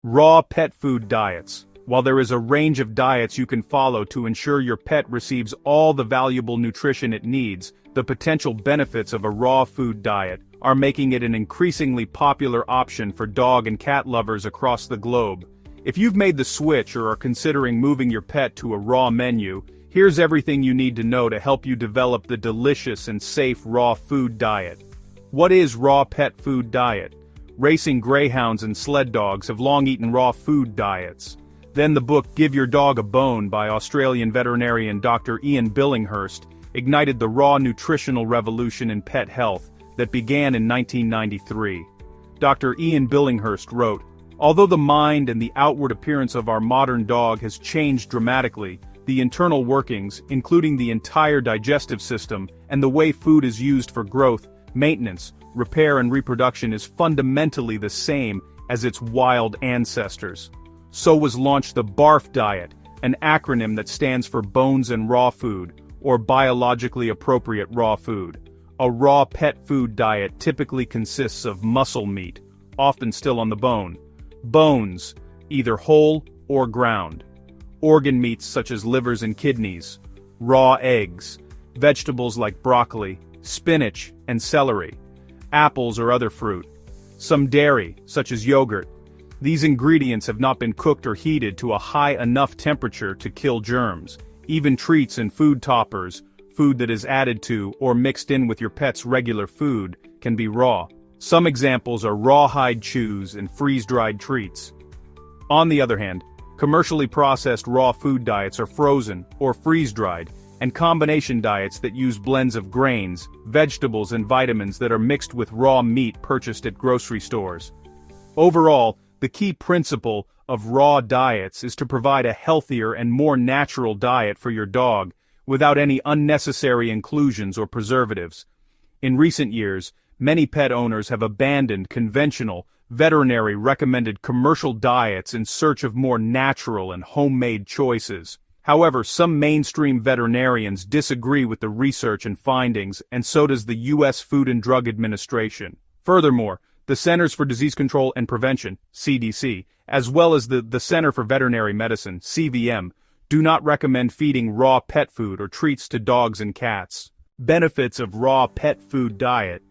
Raw pet food diets. While there is a range of diets you can follow to ensure your pet receives all the valuable nutrition it needs, the potential benefits of a raw food diet are making it an increasingly popular option for dog and cat lovers across the globe. If you've made the switch or are considering moving your pet to a raw menu, here's everything you need to know to help you develop the delicious and safe raw food diet. What is raw pet food diet? Racing greyhounds and sled dogs have long eaten raw food diets. Then the book Give Your Dog a Bone by Australian veterinarian Dr. Ian Billinghurst ignited the raw nutritional revolution in pet health that began in 1993. Dr. Ian Billinghurst wrote, "Although the mind and the outward appearance of our modern dog has changed dramatically, the internal workings, including the entire digestive system and the way food is used for growth, maintenance, repair and reproduction is fundamentally the same as its wild ancestors." So was launched the BARF diet, an acronym that stands for Bones and Raw Food, or Biologically Appropriate Raw Food. A raw pet food diet typically consists of muscle meat, often still on the bone, bones, either whole or ground, organ meats such as livers and kidneys, raw eggs, vegetables like broccoli, spinach, and celery, apples or other fruit, some dairy, such as yogurt. These ingredients have not been cooked or heated to a high enough temperature to kill germs. Even treats and food toppers, food that is added to or mixed in with your pet's regular food, can be raw. Some examples are rawhide chews and freeze-dried treats. On the other hand, commercially processed raw food diets are frozen or freeze-dried, and combination diets that use blends of grains, vegetables and vitamins that are mixed with raw meat purchased at grocery stores. Overall, the key principle of raw diets is to provide a healthier and more natural diet for your dog, without any unnecessary inclusions or preservatives. In recent years, many pet owners have abandoned conventional, veterinary-recommended commercial diets in search of more natural and homemade choices. However, some mainstream veterinarians disagree with the research and findings, and so does the U.S. Food and Drug Administration. Furthermore, the Centers for Disease Control and Prevention, CDC, as well as the Center for Veterinary Medicine, CVM, do not recommend feeding raw pet food or treats to dogs and cats. Benefits of raw pet food diet.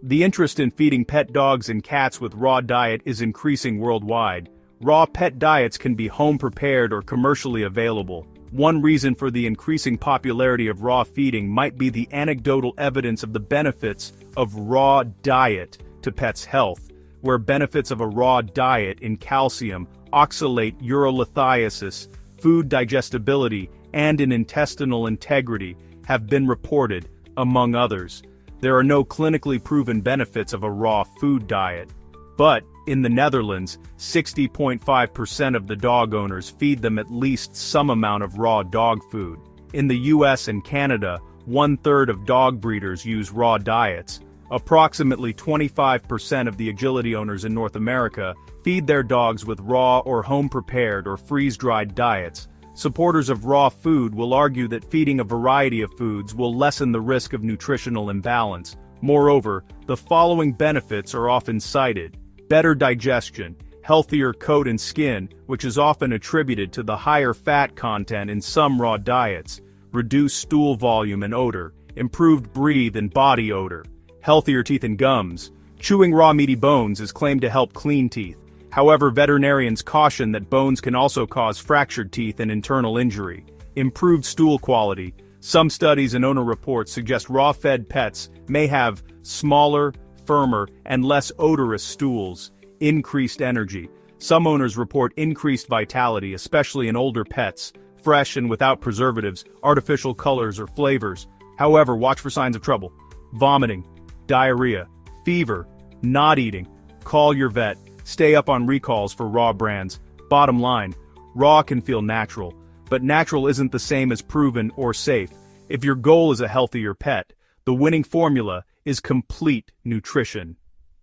The interest in feeding pet dogs and cats with raw diet is increasing worldwide. Raw pet diets can be home-prepared or commercially available. One reason for the increasing popularity of raw feeding might be the anecdotal evidence of the benefits of raw diet to pets' health, where benefits of a raw diet in calcium, oxalate urolithiasis, food digestibility, and in intestinal integrity have been reported, among others. There are no clinically proven benefits of a raw food diet. But, in the Netherlands, 60.5% of the dog owners feed them at least some amount of raw dog food. In the US and Canada, 1/3 of dog breeders use raw diets. Approximately 25% of the agility owners in North America feed their dogs with raw or home-prepared or freeze-dried diets. Supporters of raw food will argue that feeding a variety of foods will lessen the risk of nutritional imbalance. Moreover, the following benefits are often cited: better digestion, healthier coat and skin, which is often attributed to the higher fat content in some raw diets, reduced stool volume and odor, improved breath and body odor, healthier teeth and gums. Chewing raw meaty bones is claimed to help clean teeth. However, veterinarians caution that bones can also cause fractured teeth and internal injury. Improved stool quality. Some studies and owner reports suggest raw-fed pets may have smaller, firmer, and less odorous stools. Increased energy. Some owners report increased vitality, especially in older pets, fresh and without preservatives, artificial colors or flavors. However, watch for signs of trouble: vomiting, diarrhea, fever, not eating. Call your vet. Stay up on recalls for raw brands. Bottom line, raw can feel natural, but natural isn't the same as proven or safe. If your goal is a healthier pet, the winning formula is complete nutrition,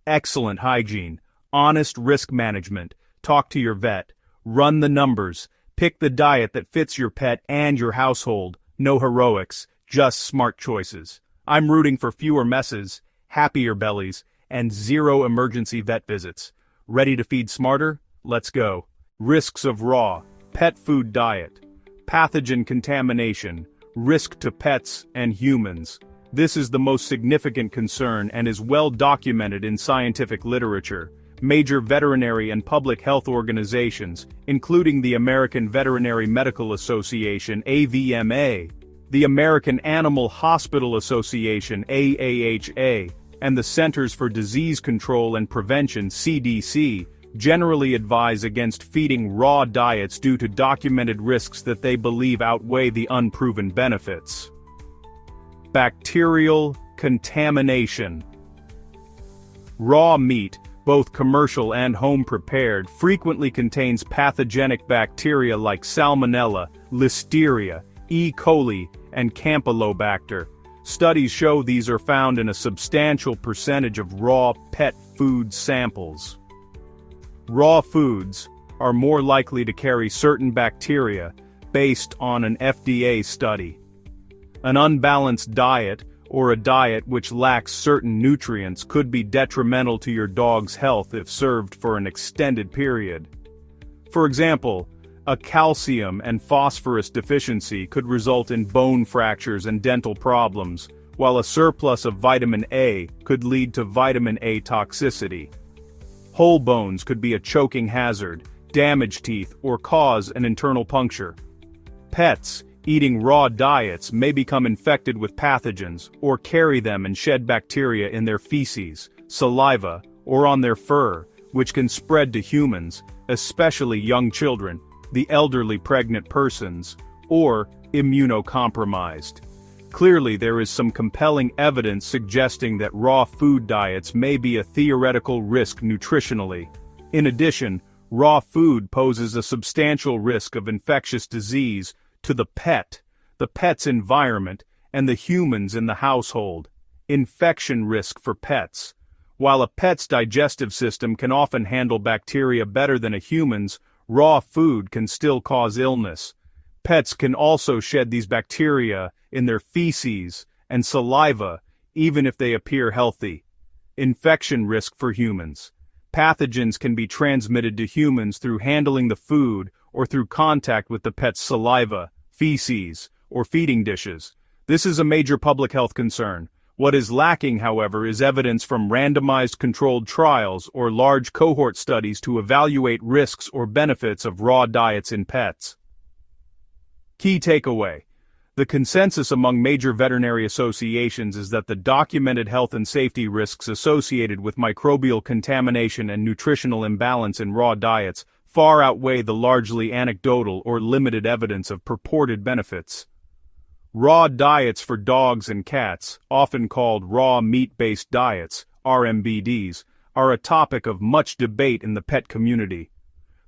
excellent hygiene, honest risk management. Talk to your vet. Run the numbers. Pick the diet that fits your pet and your household. No heroics, just smart choices. I'm rooting for fewer messes, happier bellies, and zero emergency vet visits. Ready to feed smarter? Let's go. Risks of raw pet food diet. Pathogen contamination. Risk to pets and humans. This is the most significant concern and is well documented in scientific literature. Major veterinary and public health organizations, including the American Veterinary Medical Association (AVMA), the American Animal Hospital Association (AAHA), and the Centers for Disease Control and Prevention (CDC), generally advise against feeding raw diets due to documented risks that they believe outweigh the unproven benefits. Bacterial contamination. Raw meat, both commercial and home-prepared, frequently contains pathogenic bacteria like Salmonella, Listeria, E. coli, and Campylobacter. Studies show these are found in a substantial percentage of raw pet food samples. Raw foods are more likely to carry certain bacteria based on an FDA study. An unbalanced diet, or a diet which lacks certain nutrients, could be detrimental to your dog's health if served for an extended period. For example, a calcium and phosphorus deficiency could result in bone fractures and dental problems, while a surplus of vitamin A could lead to vitamin A toxicity. Whole bones could be a choking hazard, damage teeth, or cause an internal puncture. Pets eating raw diets may become infected with pathogens, or carry them and shed bacteria in their feces, saliva, or on their fur, which can spread to humans, especially young children, the elderly pregnant persons, or immunocompromised. Clearly, there is some compelling evidence suggesting that raw food diets may be a theoretical risk nutritionally. In addition, raw food poses a substantial risk of infectious disease to the pet, the pet's environment, and the humans in the household. Infection risk for pets. While a pet's digestive system can often handle bacteria better than a human's, raw food can still cause illness. Pets can also shed these bacteria in their feces and saliva, even if they appear healthy. Infection risk for humans. Pathogens can be transmitted to humans through handling the food or through contact with the pet's saliva, feces, or feeding dishes. This is a major public health concern. What is lacking, however, is evidence from randomized controlled trials or large cohort studies to evaluate risks or benefits of raw diets in pets. Key takeaway. The consensus among major veterinary associations is that the documented health and safety risks associated with microbial contamination and nutritional imbalance in raw diets far outweigh the largely anecdotal or limited evidence of purported benefits. Raw diets for dogs and cats, often called raw meat-based diets, RMBDs, are a topic of much debate in the pet community.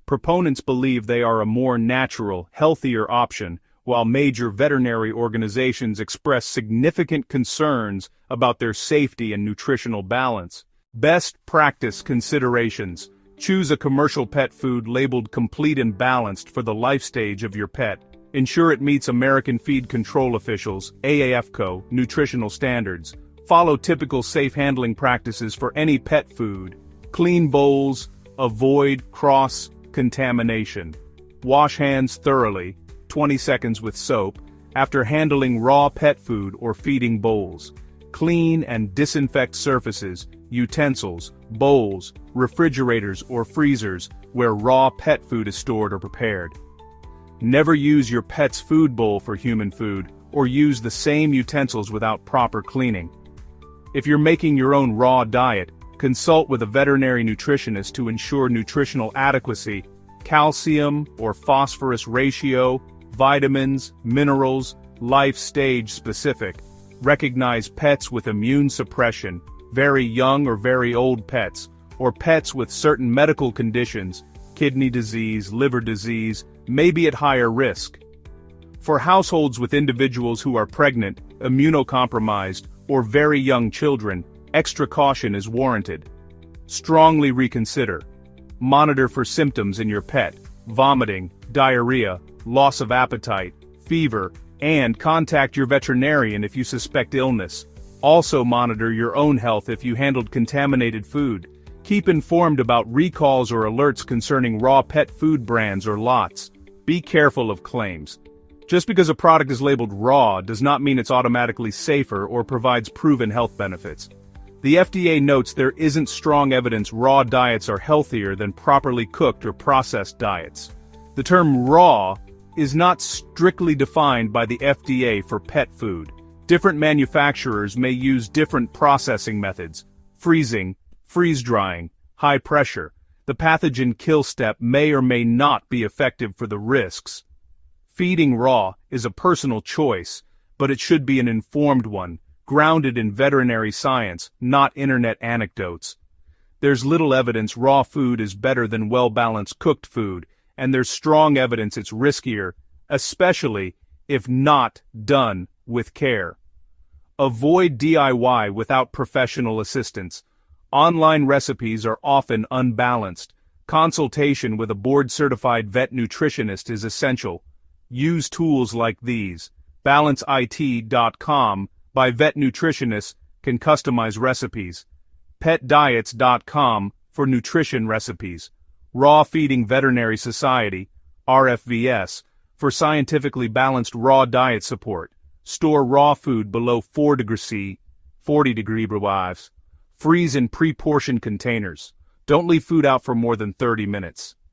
Proponents believe they are a more natural, healthier option, while major veterinary organizations express significant concerns about their safety and nutritional balance. Best practice considerations. Choose a commercial pet food labeled complete and balanced for the life stage of your pet. Ensure it meets American Feed Control Officials, AAFCO, nutritional standards. Follow typical safe handling practices for any pet food. Clean bowls. Avoid cross-contamination. Wash hands thoroughly, 20 seconds with soap, after handling raw pet food or feeding bowls. Clean and disinfect surfaces, utensils, bowls, refrigerators or freezers where raw pet food is stored or prepared. Never use your pet's food bowl for human food, or use the same utensils without proper cleaning. If you're making your own raw diet, consult with a veterinary nutritionist to ensure nutritional adequacy, calcium or phosphorus ratio, vitamins, minerals, life stage specific. Recognize pets with immune suppression, very young or very old pets, or pets with certain medical conditions, kidney disease, liver disease, may be at higher risk. For households with individuals who are pregnant, immunocompromised, or very young children, extra caution is warranted. Strongly reconsider. Monitor for symptoms in your pet: vomiting, diarrhea, loss of appetite, fever, and contact your veterinarian if you suspect illness. Also monitor your own health if you handled contaminated food. Keep informed about recalls or alerts concerning raw pet food brands or lots. Be careful of claims. Just because a product is labeled raw does not mean it's automatically safer or provides proven health benefits. The FDA notes there isn't strong evidence raw diets are healthier than properly cooked or processed diets. The term raw is not strictly defined by the FDA for pet food. Different manufacturers may use different processing methods: freezing, freeze-drying, high pressure. The pathogen kill step may or may not be effective for the risks. Feeding raw is a personal choice, but it should be an informed one, grounded in veterinary science, not internet anecdotes. There's little evidence raw food is better than well-balanced cooked food, and there's strong evidence it's riskier, especially if not done with care. Avoid DIY without professional assistance. Online recipes are often unbalanced. Consultation with a board-certified vet nutritionist is essential. Use tools like these. BalanceIT.com by vet nutritionists can customize recipes. PetDiets.com for nutrition recipes. Raw Feeding Veterinary Society, RFVS, for scientifically balanced raw diet support. Store raw food below 4° C, 40° Brewis. Freeze in pre-portioned containers. Don't leave food out for more than 30 minutes.